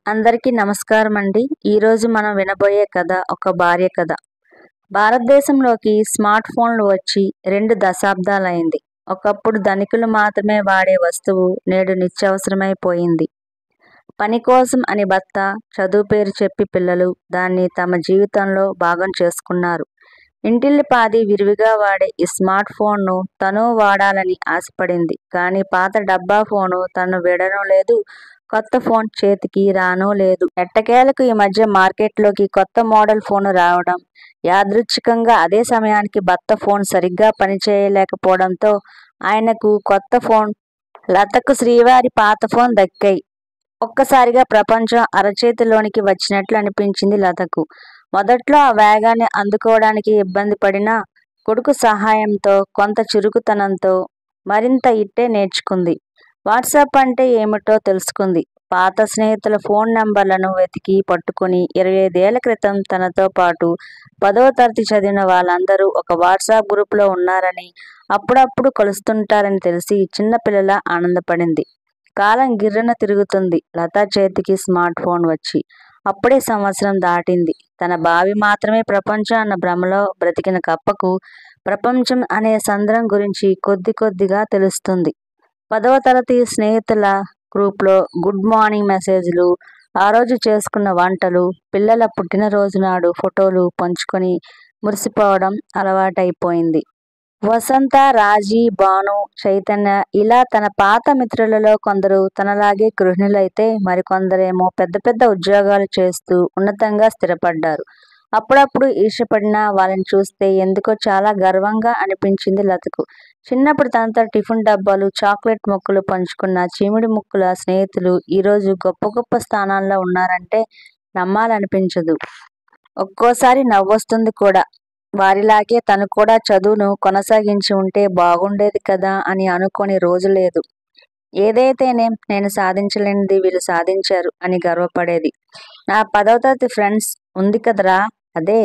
అందరికీ నమస్కారం అండి. ఈరోజు మనం వినబోయే కథ ఒక భార్య కథ. భారతదేశంలోకి స్మార్ట్ ఫోన్లు వచ్చి 2 దశాబ్దాలైంది. ఒకప్పుడు ధనికులు మాత్రమే వాడే వస్తువు నేడు నిత్యావసరమైపోయింది. పని కోసం అని భర్త, చదువు పేరు చెప్పి పిల్లలు దాన్ని తమ జీవితంలో భాగం చేసుకున్నారు. ఇంటిల్లిపాది విరివిగా వాడే ఈ స్మార్ట్ ఫోన్ను తను వాడాలని ఆశపడింది. కానీ పాత డబ్బా ఫోను తను విడడం లేదు, కొత్త ఫోన్ చేతికి రానూ లేదు. ఎట్టకేలకు ఈ మధ్య మార్కెట్లోకి కొత్త మోడల్ ఫోను రావడం, యాదృచ్ఛికంగా అదే సమయానికి భర్త ఫోన్ సరిగ్గా పనిచేయలేకపోవడంతో ఆయనకు కొత్త ఫోన్, లతకు శ్రీవారి పాత ఫోన్ దక్కాయి. ఒక్కసారిగా ప్రపంచం అరచేతిలోనికి వచ్చినట్లు అనిపించింది లతకు. మొదట్లో ఆ వేగాన్ని అందుకోవడానికి ఇబ్బంది పడినా కొడుకు సహాయంతో, కొంత చురుకుతనంతో మరింత ఇట్టే నేర్చుకుంది. వాట్సాప్ అంటే ఏమిటో తెలుసుకుంది. పాత స్నేహితుల ఫోన్ నంబర్లను వెతికి పట్టుకుని 25 ఏళ్ల క్రితం తనతో పాటు 10వ తరగతి చదివిన వాళ్ళందరూ ఒక వాట్సాప్ గ్రూపులో ఉన్నారని, అప్పుడప్పుడు కలుస్తుంటారని తెలిసి చిన్నపిల్లలా ఆనందపడింది. కాలం గిర్రున తిరుగుతుంది. లత చేతికి స్మార్ట్ ఫోన్ వచ్చి అప్పుడే సంవత్సరం దాటింది. తన భావి మాత్రమే ప్రపంచం అన్న భ్రమలో బ్రతికిన కప్పకు ప్రపంచం అనే సంద్రం గురించి కొద్ది కొద్దిగా తెలుస్తుంది. 10వ తరగతి స్నేహితుల గ్రూప్లో గుడ్ మార్నింగ్ మెసేజ్లు, ఆ రోజు చేసుకున్న వంటలు, పిల్లల పుట్టినరోజు నాడు ఫోటోలు పంచుకొని మురిసిపోవడం అలవాటైపోయింది. వసంత, రాజీ, భాను, చైతన్య ఇలా తన పాత మిత్రులలో కొందరు తనలాగే గృహిణులైతే మరికొందరేమో పెద్ద పెద్ద ఉద్యోగాలు చేస్తూ ఉన్నతంగా స్థిరపడ్డారు. అప్పుడప్పుడు ఈర్ష్యపడినా వాళ్ళని చూస్తే ఎందుకో చాలా గర్వంగా అనిపించింది లతకు. చిన్నప్పుడు తనతో టిఫిన్ డబ్బాలు, చాక్లెట్ ముక్కలు పంచుకున్న చీమిడి ముక్కుల స్నేహితులు ఈరోజు గొప్ప గొప్ప స్థానాల్లో ఉన్నారంటే నమ్మాలనిపించదు. ఒక్కోసారి నవ్వొస్తుంది కూడా. వారిలాగే తను కూడా చదువును కొనసాగించి ఉంటే బాగుండేది కదా అని అనుకోని రోజు లేదు. ఏదైతేనేం నేను సాధించలేనిది వీళ్ళు సాధించారు అని గర్వపడేది. నా 10వ తరగతి ఫ్రెండ్స్ ఉంది కదరా, అదే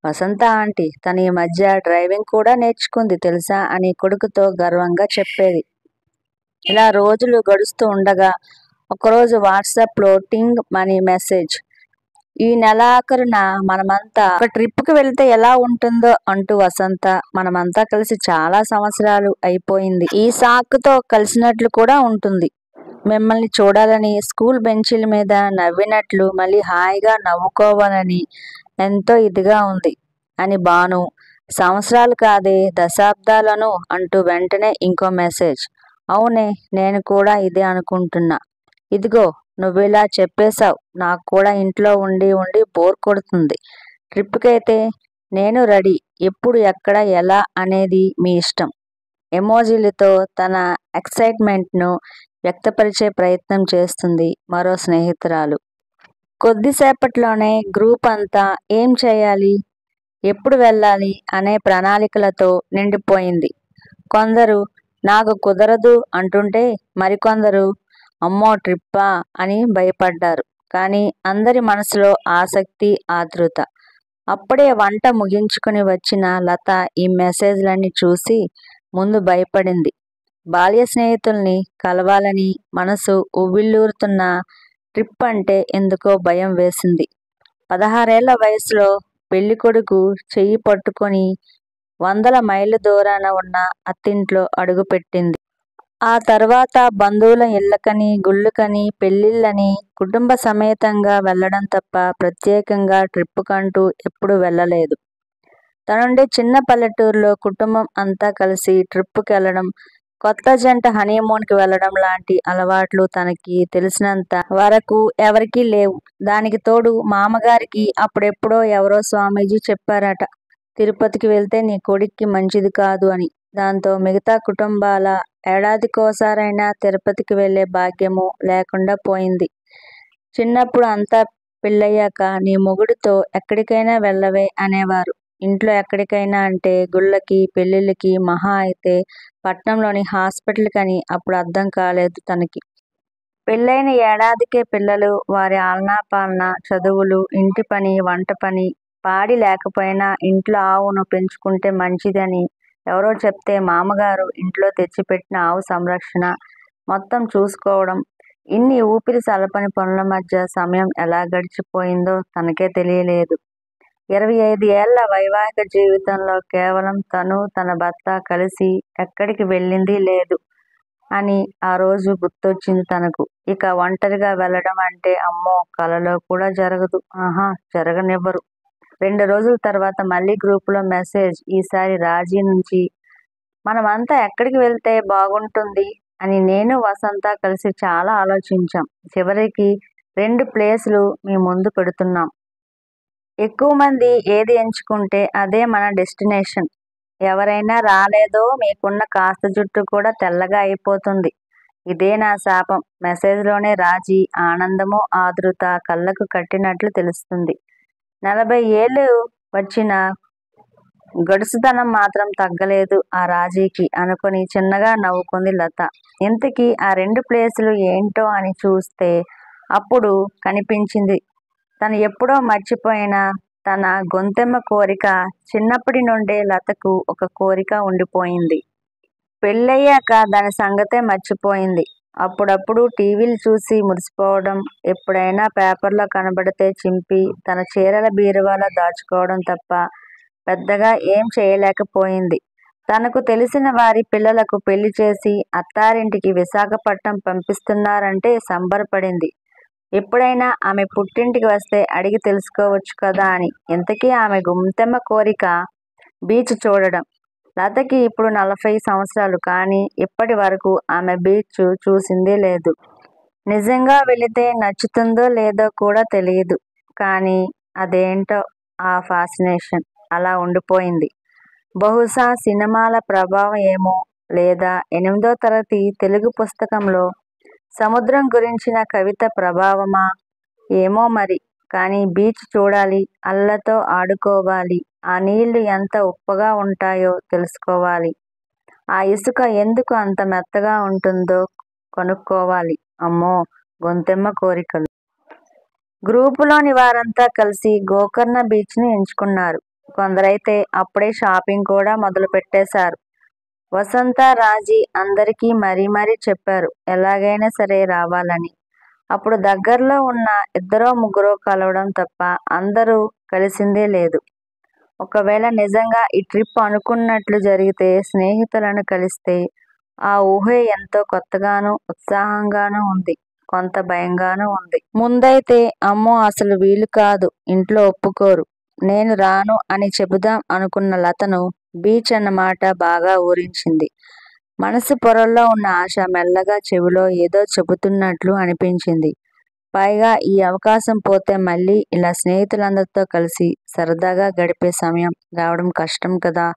వసంత ఆంటీ, తను ఈ మధ్య డ్రైవింగ్ కూడా నేర్చుకుంది తెలుసా అని కొడుకుతో గర్వంగా చెప్పేది. ఇలా రోజులు గడుస్తూ ఉండగా ఒకరోజు వాట్సాప్లో టింగ్ మనీ మెసేజ్, ఈ నెలాఖరున మనమంతా ఒక ట్రిప్కి వెళితే ఎలా ఉంటుందో అంటూ వసంత, మనమంతా కలిసి చాలా సంవత్సరాలు అయిపోయింది, ఈ సాకుతో కలిసినట్లు కూడా ఉంటుంది, మిమ్మల్ని చూడాలని, స్కూల్ బెంచీల మీద నవ్వినట్లు మళ్ళీ హాయిగా నవ్వుకోవాలని ఎంతో ఇదిగా ఉంది అని భాను, సంవత్సరాలు కాదే దశాబ్దాలను అంటూ వెంటనే ఇంకో మెసేజ్, అవునే నేను కూడా ఇదే అనుకుంటున్నా, ఇదిగో నువ్విలా చెప్పేశావు, నాకు కూడా ఇంట్లో ఉండి ఉండి బోర్ కొడుతుంది, ట్రిప్కైతే నేను రెడీ, ఎప్పుడు ఎక్కడ ఎలా అనేది మీ ఇష్టం. ఎమోజీలతో తన ఎక్సైట్మెంట్ను వ్యక్తపరిచే ప్రయత్నం చేస్తుంది మరో స్నేహితురాలు. కొద్దిసేపట్లోనే గ్రూప్ అంతా ఏం చేయాలి, ఎప్పుడు వెళ్ళాలి అనే ప్రణాళికలతో నిండిపోయింది. కొందరు నాకు కుదరదు అంటుంటే మరికొందరు అమ్మో ట్రిప్పా అని భయపడ్డారు. కానీ అందరి మనసులో ఆసక్తి, ఆతృత. అప్పుడే వంట ముగించుకుని వచ్చిన లత ఈ మెసేజ్లన్నీ చూసి ముందు భయపడింది. బాల్య స్నేహితుల్ని కలవాలని మనసు ఉవ్విళ్ళూరుతున్న ట్రిప్ అంటే ఎందుకో భయం వేసింది. 16 ఏళ్ల వయసులో పెళ్ళికొడుకు చెయ్యి పట్టుకొని 100 మైళ్ళ దూరాన ఉన్న అత్తింట్లో అడుగుపెట్టింది. ఆ తర్వాత బంధువుల ఇళ్ళకని, గుళ్ళకని, పెళ్ళిళ్ళని కుటుంబ సమేతంగా వెళ్ళడం తప్ప ప్రత్యేకంగా ట్రిప్పుకంటూ ఎప్పుడూ వెళ్ళలేదు. తనుండే చిన్న పల్లెటూరులో కుటుంబం అంతా కలిసి ట్రిప్పుకెళ్ళడం, కొత్త జంట హనీమూన్కి వెళ్ళడం లాంటి అలవాట్లు తనకి తెలిసినంత వరకు ఎవరికీ లేవు. దానికి తోడు మామగారికి అప్పుడెప్పుడో ఎవరో స్వామీజీ చెప్పారట, తిరుపతికి వెళ్తే నీ కొడుక్కి మంచిది కాదు అని. దాంతో మిగతా కుటుంబాల ఏడాదికోసారైనా తిరుపతికి వెళ్లే భాగ్యమూ లేకుండా పోయింది. చిన్నప్పుడు అంతా పెళ్ళయ్యాక నీ మొగుడితో ఎక్కడికైనా వెళ్ళవే అనేవారు. ఇంట్లో ఎక్కడికైనా అంటే గుళ్ళకి, పెళ్ళిళ్ళకి, మహా అయితే పట్నంలోని హాస్పిటల్కని. అప్పుడు అర్థం కాలేదు తనకి. పెళ్ళైన ఏడాదికే పిల్లలు, వారి ఆలనా పాలన, చదువులు, ఇంటి పని, వంట పని, పాడి లేకపోయినా ఇంట్లో ఆవును పెంచుకుంటే మంచిదని ఎవరో చెప్తే మామగారు ఇంట్లో తెచ్చిపెట్టిన ఆవు సంరక్షణ మొత్తం చూసుకోవడం, ఇన్ని ఊపిరి సలపని పనుల మధ్య సమయం ఎలా గడిచిపోయిందో తనకే తెలియలేదు. 25 ఏళ్ల వైవాహిక జీవితంలో కేవలం తను, తన భర్త కలిసి ఎక్కడికి వెళ్ళింది లేదు అని ఆ రోజు గుర్తొచ్చింది తనకు. ఇక ఒంటరిగా వెళ్ళడం అంటే అమ్మో కలలో కూడా జరగదు. జరగనివ్వరు. 2 రోజుల తర్వాత మళ్ళీ గ్రూపులో మెసేజ్. ఈసారి రాజీ నుంచి. మనమంతా ఎక్కడికి వెళ్తే బాగుంటుంది అని నేను వసంత కలిసి చాలా ఆలోచించాం. చివరికి 2 ప్లేసులు మీ ముందు పెడుతున్నాం. ఎక్కువ మంది ఏది ఎంచుకుంటే అదే మన డెస్టినేషన్. ఎవరైనా రాలేదో మీకున్న కాస్త జుట్టు కూడా తెల్లగా అయిపోతుంది. ఇదే నా శాపం. మెసేజ్లోనే రాజీ. ఆనందమో ఆతృత కళ్ళకు కట్టినట్లు తెలుస్తుంది. 40 ఏళ్ళు వచ్చిన గడుసుదనం మాత్రం తగ్గలేదు ఆ రాజీకి అనుకుని చిన్నగా నవ్వుకుంది లత. ఇంతకీ ఆ 2 ప్లేసులు ఏంటో అని చూస్తే అప్పుడు కనిపించింది తను ఎప్పుడో మర్చిపోయిన తన గొంతెమ్మ కోరిక. చిన్నప్పటి నుండే లతకు ఒక కోరిక ఉండిపోయింది. పెళ్ళయ్యాక దాని సంగతే మర్చిపోయింది. అప్పుడప్పుడు టీవీలు చూసి మురిసిపోవడం, ఎప్పుడైనా పేపర్లో కనబడితే చింపి తన చీరల బీరువాలో దాచుకోవడం తప్ప పెద్దగా ఏం చేయలేకపోయింది. తనకు తెలిసిన వారి పిల్లలకు పెళ్లి చేసి అత్తారింటికి విశాఖపట్నం పంపిస్తున్నారంటే సంబరపడింది. ఎప్పుడైనా ఆమె పుట్టింటికి వస్తే అడిగి తెలుసుకోవచ్చు కదా అని. ఇంతకీ ఆమె గొంతెమ్మ కోరిక బీచ్ చూడడం. లతకి ఇప్పుడు 40 సంవత్సరాలు. కానీ ఇప్పటి వరకు ఆమె బీచ్ చూసిందే లేదు. నిజంగా వెళితే నచ్చుతుందో లేదో కూడా తెలియదు. కానీ అదేంటో ఆ ఫ్యాసినేషన్ అలా ఉండిపోయింది. బహుశా సినిమాల ప్రభావం ఏమో, లేదా 8వ తరగతి తెలుగు పుస్తకంలో సముద్రం గురించిన కవిత ప్రభావమా ఏమో మరి. కానీ బీచ్ చూడాలి, అలలతో ఆడుకోవాలి, ఆ నీళ్లు ఎంత ఉప్పగా ఉంటాయో తెలుసుకోవాలి, ఆ ఇసుక ఎందుకు అంత మెత్తగా ఉంటుందో కనుక్కోవాలి. అమ్మో గొంతెమ్మ కోరికలు. గ్రూపులోని వారంతా కలిసి గోకర్ణ బీచ్ని ఎంచుకున్నారు. కొందరైతే అప్పుడే షాపింగ్ కూడా మొదలు పెట్టేశారు. వసంత, రాజీ అందరికీ మరీ చెప్పారు ఎలాగైనా సరే రావాలని. అప్పుడు దగ్గరలో ఉన్న 2-3 కలవడం తప్ప అందరూ కలిసిందే లేదు. ఒకవేళ నిజంగా ఈ ట్రిప్ అనుకున్నట్లు జరిగితే, స్నేహితులను కలిస్తే ఆ ఊహే ఎంతో కొత్తగానూ ఉత్సాహంగానూ ఉంది. కొంత భయంగానూ ఉంది. ముందైతే అమ్మో అసలు వీలు కాదు, ఇంట్లో ఒప్పుకోరు, నేను రాను అని చెబుదాం అనుకున్న లతను బీచ్ అన్న మాట బాగా ఊరించింది. మనసు పొరల్లో ఉన్న ఆశ మెల్లగా చెవిలో ఏదో చెబుతున్నట్లు అనిపించింది. పైగా ఈ అవకాశం పోతే మళ్ళీ ఇలా స్నేహితులందరితో కలిసి సరదాగా గడిపే సమయం రావడం కష్టం కదా.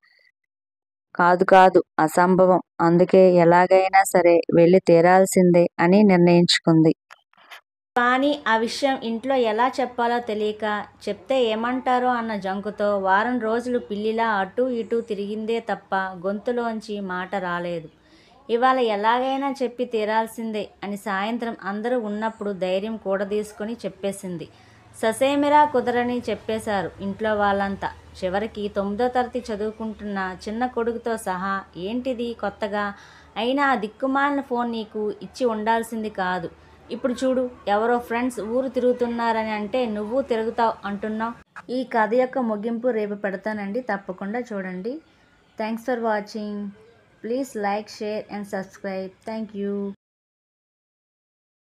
కాదు అసంభవం. అందుకే ఎలాగైనా సరే వెళ్ళి తీరాల్సిందే అని నిర్ణయించుకుంది. కానీ ఆ విషయం ఇంట్లో ఎలా చెప్పాలో తెలియక, చెప్తే ఏమంటారో అన్న జంకుతో వారం రోజులు పిల్లిలా అటూ ఇటూ తిరిగిందే తప్ప గొంతులోంచి మాట రాలేదు. ఇవాళ ఎలాగైనా చెప్పి తీరాల్సిందే అని సాయంత్రం అందరూ ఉన్నప్పుడు ధైర్యం కూడదీసుకుని చెప్పేసింది. ససేమిరా కుదరని చెప్పేశారు ఇంట్లో వాళ్ళంతా. చివరికి 9వ తరగతి చదువుకుంటున్న చిన్న కొడుకుతో సహా. ఏంటిది కొత్తగా? అయినా ఆ దిక్కుమాలిన ఫోన్ నీకు ఇచ్చి ఉండాల్సింది కాదు. ఇప్పుడు చూడు, ఎవరో ఫ్రెండ్స్ ఊరు తిరుగుతున్నారని అంటే నువ్వు తిరుగుతావు అంటున్నావు. ఈ కథ యొక్క ముగింపు రేపు పెడతానండి, తప్పకుండా చూడండి. Thanks for watching. Please like, share and subscribe. Thank you.